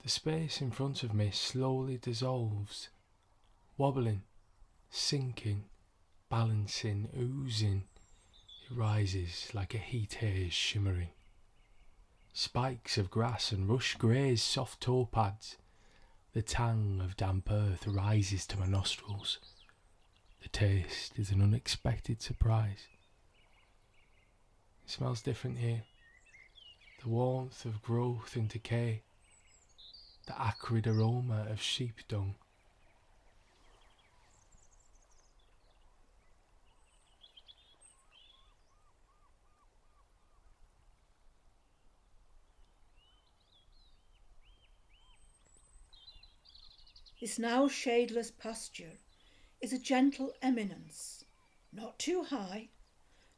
The space in front of me slowly dissolves, wobbling, sinking, balancing, oozing. It rises like a heat haze shimmering. Spikes of grass and rush graze soft toe pads. The tang of damp earth rises to my nostrils. The taste is an unexpected surprise. It smells different here. The warmth of growth and decay. The acrid aroma of sheep dung. This now shadeless pasture is a gentle eminence, not too high,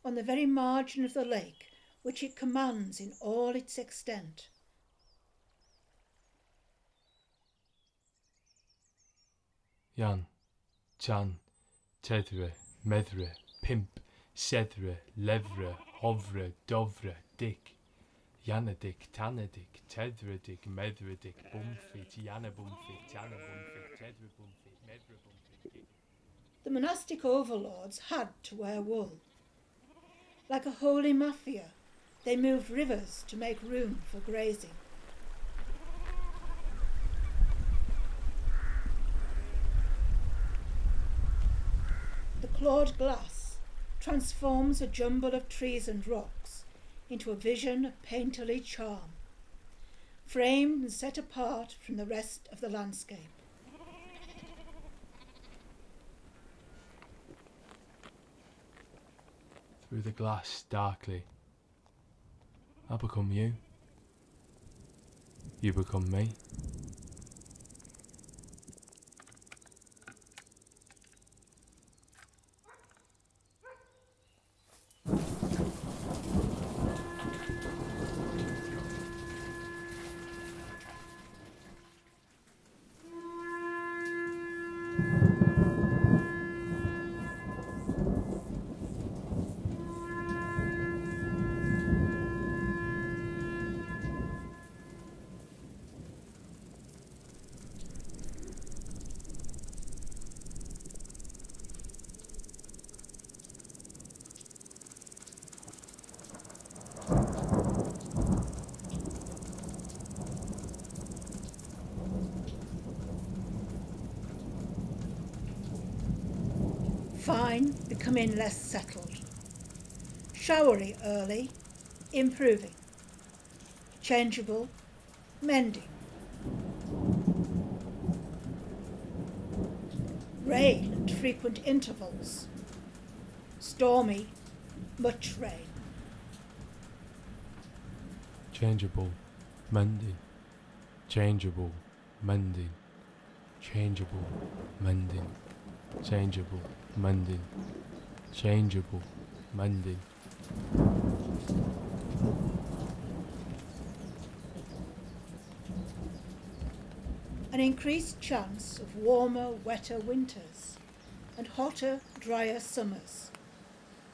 on the very margin of the lake which it commands in all its extent. Jan, Chan, Tedre, Medre, Pimp, Sedre, Levre, Hovre, Dovre, Dick, Janadik, Tanadik, Tedradik, Medredik, Bumfit, Janabumfit, Tanabumfit, Tedre Bumfit, Medre Bumfit. The monastic overlords had to wear wool. Like a holy mafia, they moved rivers to make room for grazing. The clawed glass transforms a jumble of trees and rocks into a vision of painterly charm, framed and set apart from the rest of the landscape. Through the glass, darkly, I become you. You become me. Fine, becoming less settled. Showery early, improving. Changeable, mending. Rain at frequent intervals. Stormy, much rain. Changeable, mending. Changeable, mending. Changeable, mending. Changeable, mending. Changeable, mending. An increased chance of warmer, wetter winters and hotter, drier summers,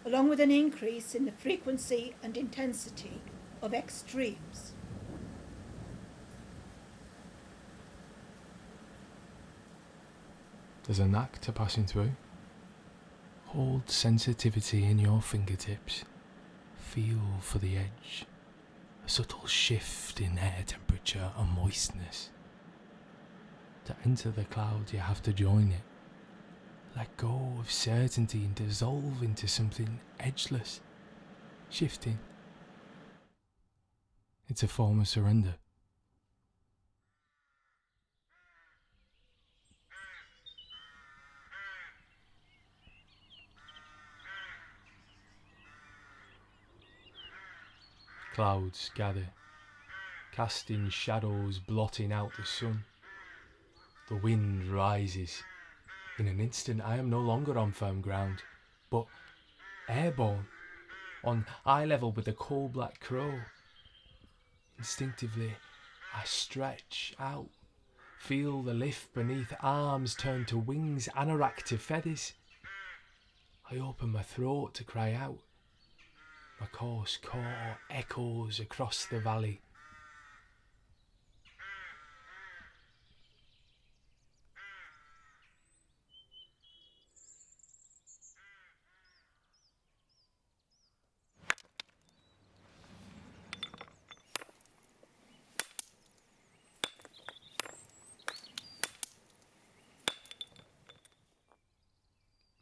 along with an increase in the frequency and intensity of extremes. There's a knack to passing through. Hold sensitivity in your fingertips. Feel for the edge. A subtle shift in air temperature and moistness. To enter the cloud, you have to join it. Let go of certainty and dissolve into something edgeless, shifting. It's a form of surrender. Clouds gather, casting shadows, blotting out the sun. The wind rises. In an instant I am no longer on firm ground, but airborne, on eye level with the coal black crow. Instinctively I stretch out, feel the lift beneath, arms turn to wings, anorak to feathers. I open my throat to cry out. My coarse call echoes across the valley.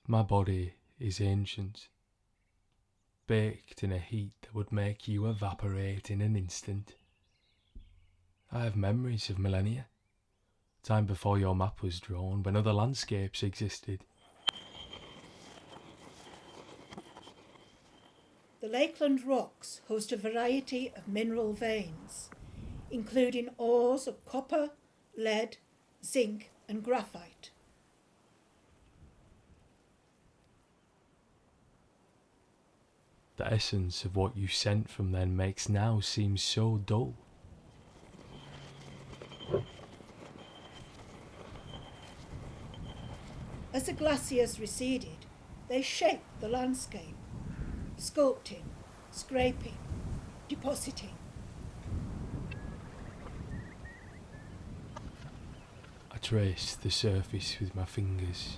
My body is ancient, baked in a heat that would make you evaporate in an instant. I have memories of millennia, time before your map was drawn, when other landscapes existed. The Lakeland rocks host a variety of mineral veins, including ores of copper, lead, zinc and graphite. The essence of what you sent from then makes now seem so dull. As the glaciers receded, they shaped the landscape, sculpting, scraping, depositing. I trace the surface with my fingers.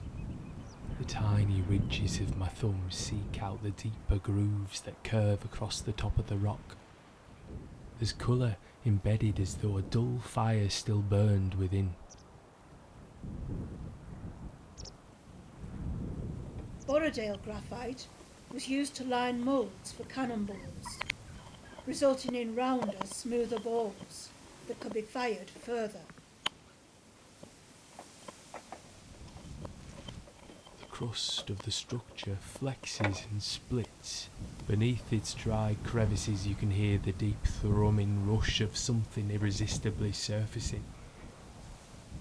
The tiny ridges of my thumbs seek out the deeper grooves that curve across the top of the rock. There's colour embedded as though a dull fire still burned within. Borrowdale graphite was used to line moulds for cannonballs, resulting in rounder, smoother balls that could be fired further. The crust of the structure flexes and splits. Beneath its dry crevices you can hear the deep thrumming rush of something irresistibly surfacing.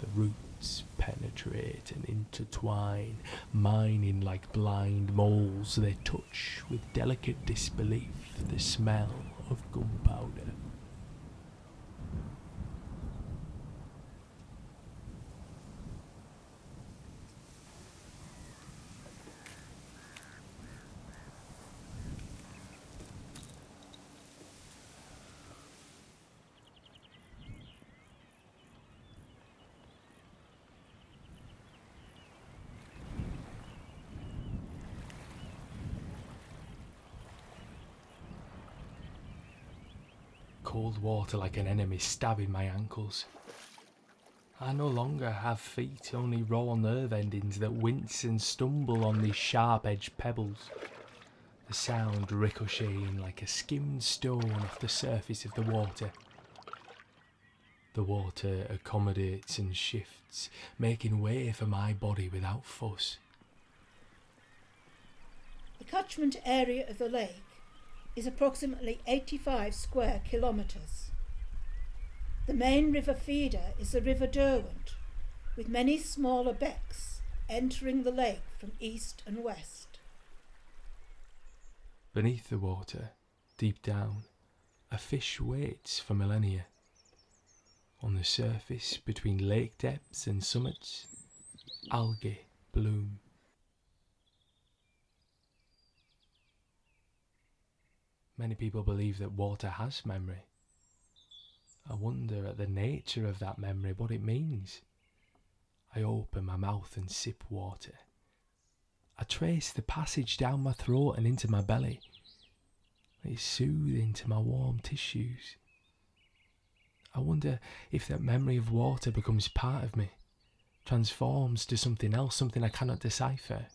The roots penetrate and intertwine, mining like blind moles. They touch with delicate disbelief the smell of gunpowder. Cold water like an enemy stabbing my ankles. I no longer have feet, only raw nerve endings that wince and stumble on these sharp-edged pebbles. The sound ricocheting like a skimmed stone off the surface of the water. The water accommodates and shifts, making way for my body without fuss. The catchment area of the lake is approximately 85 square kilometres. The main river feeder is the River Derwent, with many smaller becks entering the lake from east and west. Beneath the water, deep down, a fish waits for millennia. On the surface, between lake depths and summits, algae bloom. Many people believe that water has memory. I wonder at the nature of that memory, what it means. I open my mouth and sip water. I trace the passage down my throat and into my belly. It's soothing to my warm tissues. I wonder if that memory of water becomes part of me, transforms to something else, something I cannot decipher.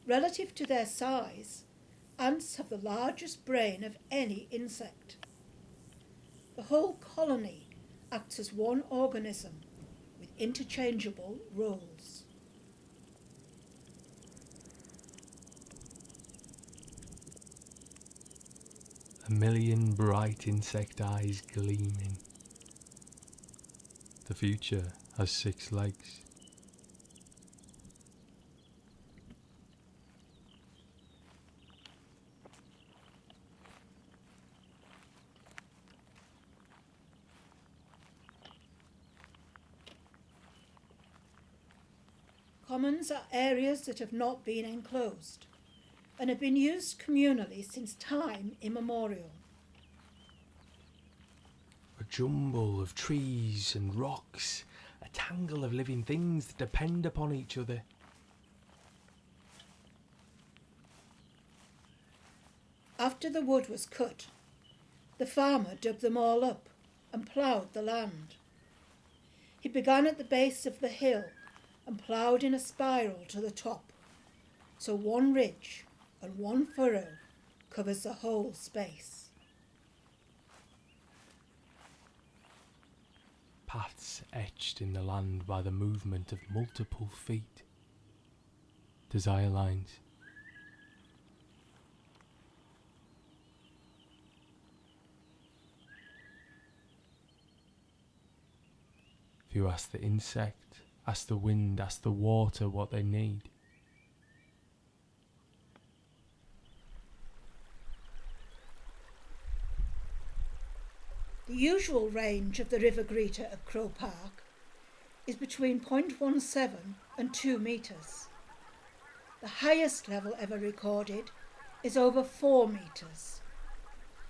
Relative to their size, ants have the largest brain of any insect. The whole colony acts as one organism with interchangeable roles. A million bright insect eyes gleaming. The future has 6 legs. Commons are areas that have not been enclosed and have been used communally since time immemorial. A jumble of trees and rocks, a tangle of living things that depend upon each other. After the wood was cut, the farmer dug them all up and ploughed the land. He began at the base of the hill and ploughed in a spiral to the top, so one ridge and one furrow covers the whole space. Paths etched in the land by the movement of multiple feet. Desire lines. If you ask the insect, ask the wind, ask the water what they need. The usual range of the River Greta at Crow Park is between 0.17 and 2 metres. The highest level ever recorded is over 4 metres,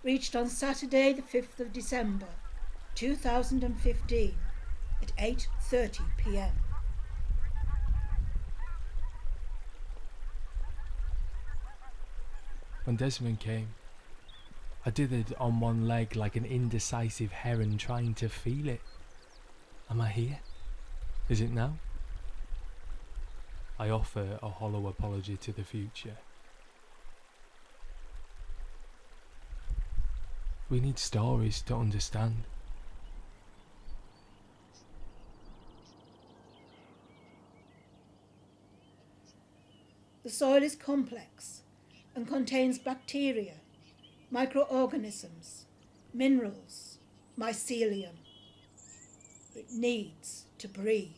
reached on Saturday the 5th of December 2015 at 8:30 p.m. When Desmond came, I dithered on one leg like an indecisive heron trying to feel it. Am I here? Is it now? I offer a hollow apology to the future. We need stories to understand. The soil is complex and contains bacteria, microorganisms, minerals, mycelium. It needs to breathe.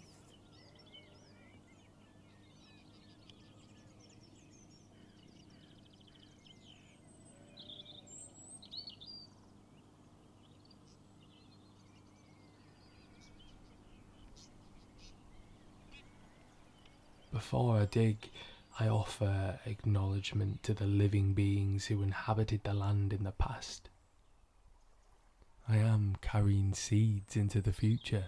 Before I dig, I offer acknowledgement to the living beings who inhabited the land in the past. I am carrying seeds into the future.